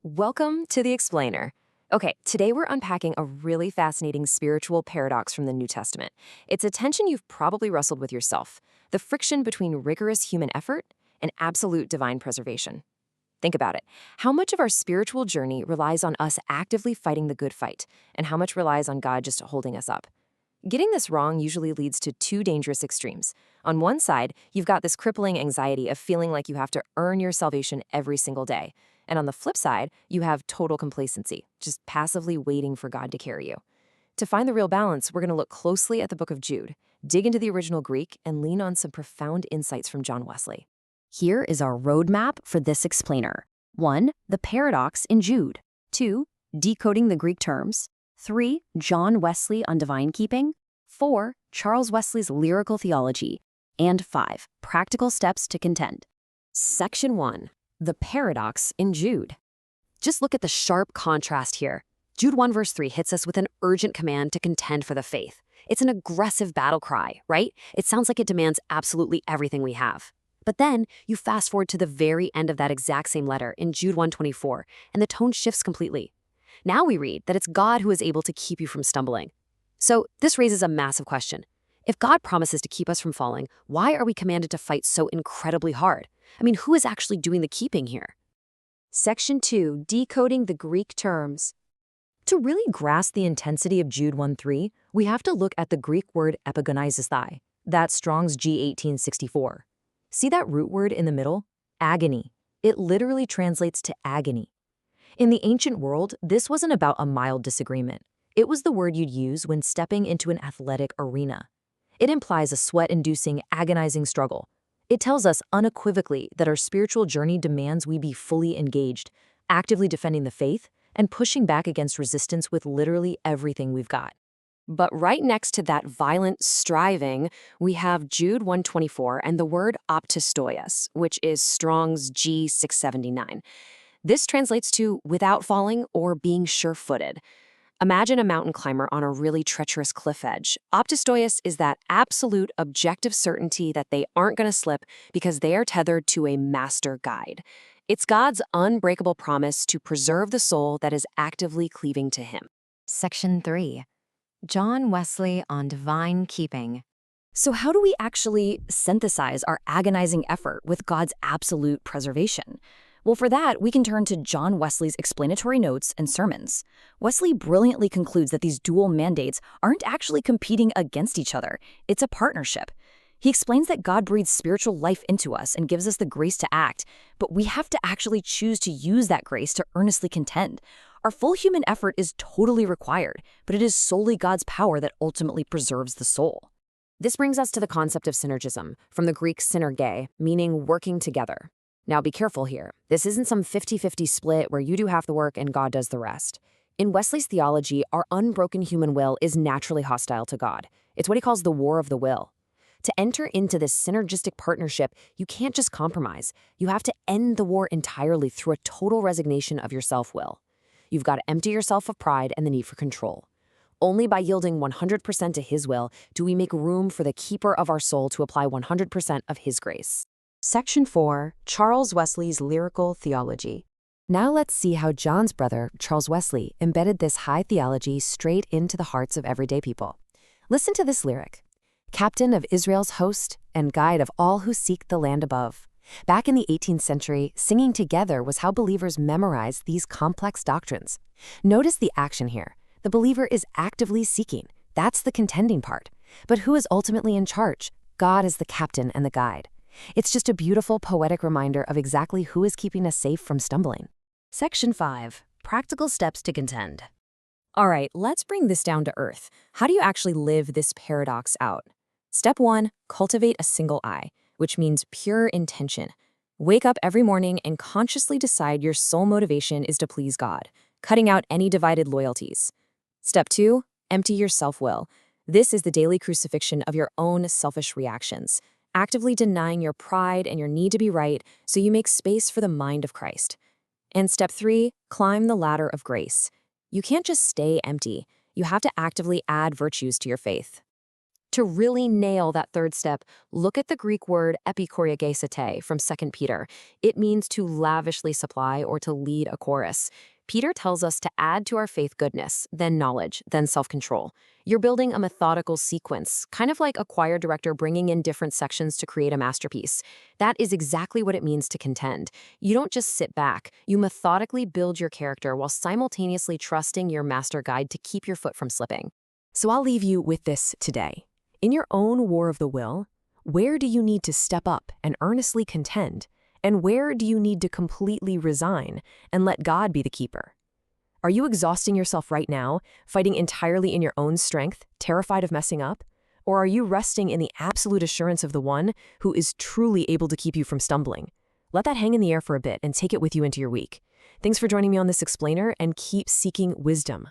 Welcome to The Explainer. Okay, today we're unpacking a really fascinating spiritual paradox from the New Testament. It's a tension you've probably wrestled with yourself, the friction between rigorous human effort and absolute divine preservation. Think about it. How much of our spiritual journey relies on us actively fighting the good fight, and how much relies on God just holding us up? Getting this wrong usually leads to two dangerous extremes. On one side, you've got this crippling anxiety of feeling like you have to earn your salvation every single day. And on the flip side, you have total complacency, just passively waiting for God to carry you. To find the real balance, we're going to look closely at the book of Jude, dig into the original Greek, and lean on some profound insights from John Wesley. Here is our roadmap for this explainer. 1. The paradox in Jude. 2. Decoding the Greek terms. 3. John Wesley on divine keeping. 4. Charles Wesley's lyrical theology. And 5. Practical steps to contend. Section 1. The paradox in Jude. Just look at the sharp contrast here. Jude 1 verse 3 hits us with an urgent command to contend for the faith. It's an aggressive battle cry, right? It sounds like it demands absolutely everything we have. But then you fast forward to the very end of that exact same letter in Jude 1:24, and the tone shifts completely. Now we read that it's God who is able to keep you from stumbling. So this raises a massive question. If God promises to keep us from falling, why are we commanded to fight so incredibly hard? I mean, who is actually doing the keeping here? Section 2. Decoding the Greek terms. To really grasp the intensity of Jude 1:3, we have to look at the Greek word epigonizesthai. That's Strong's G1864. See that root word in the middle? Agony. It literally translates to agony. In the ancient world, this wasn't about a mild disagreement. It was the word you'd use when stepping into an athletic arena. It implies a sweat-inducing, agonizing struggle. It tells us unequivocally that our spiritual journey demands we be fully engaged, actively defending the faith, and pushing back against resistance with literally everything we've got. But right next to that violent striving, we have Jude 1:24 and the word optistoias, which is Strong's G679. This translates to without falling or being sure-footed. Imagine a mountain climber on a really treacherous cliff edge. Optistoias is that absolute objective certainty that they aren't going to slip because they are tethered to a master guide. It's God's unbreakable promise to preserve the soul that is actively cleaving to Him. Section 3. John Wesley on divine keeping. So how do we actually synthesize our agonizing effort with God's absolute preservation? Well, for that, we can turn to John Wesley's explanatory notes and sermons. Wesley brilliantly concludes that these dual mandates aren't actually competing against each other. It's a partnership. He explains that God breathes spiritual life into us and gives us the grace to act, but we have to actually choose to use that grace to earnestly contend. Our full human effort is totally required, but it is solely God's power that ultimately preserves the soul. This brings us to the concept of synergism, from the Greek synerge, meaning working together. Now be careful here. This isn't some 50-50 split where you do half the work and God does the rest. In Wesley's theology, our unbroken human will is naturally hostile to God. It's what he calls the war of the will. To enter into this synergistic partnership, you can't just compromise. You have to end the war entirely through a total resignation of your self-will. You've got to empty yourself of pride and the need for control. Only by yielding 100% to His will do we make room for the keeper of our soul to apply 100% of His grace. Section 4. Charles Wesley's lyrical theology. Now let's see how John's brother, Charles Wesley, embedded this high theology straight into the hearts of everyday people. Listen to this lyric. Captain of Israel's host and guide of all who seek the land above. Back in the 18th century, singing together was how believers memorized these complex doctrines. Notice the action here. The believer is actively seeking. That's the contending part. But who is ultimately in charge? God is the captain and the guide. It's just a beautiful, poetic reminder of exactly who is keeping us safe from stumbling. Section 5. Practical steps to contend. All right, let's bring this down to earth. How do you actually live this paradox out? Step 1. Cultivate a single eye, which means pure intention. Wake up every morning and consciously decide your sole motivation is to please God, cutting out any divided loyalties. Step 2. Empty your self-will. This is the daily crucifixion of your own selfish reactions, actively denying your pride and your need to be right so you make space for the mind of Christ. And step 3, climb the ladder of grace. You can't just stay empty. You have to actively add virtues to your faith. To really nail that third step, look at the Greek word epikouriagesate from 2 Peter. It means to lavishly supply or to lead a chorus. Peter tells us to add to our faith goodness, then knowledge, then self-control. You're building a methodical sequence, kind of like a choir director bringing in different sections to create a masterpiece. That is exactly what it means to contend. You don't just sit back. You methodically build your character while simultaneously trusting your master guide to keep your foot from slipping. So I'll leave you with this today. In your own war of the will, where do you need to step up and earnestly contend? And where do you need to completely resign and let God be the keeper? Are you exhausting yourself right now, fighting entirely in your own strength, terrified of messing up? Or are you resting in the absolute assurance of the one who is truly able to keep you from stumbling? Let that hang in the air for a bit and take it with you into your week. Thanks for joining me on this explainer, and keep seeking wisdom.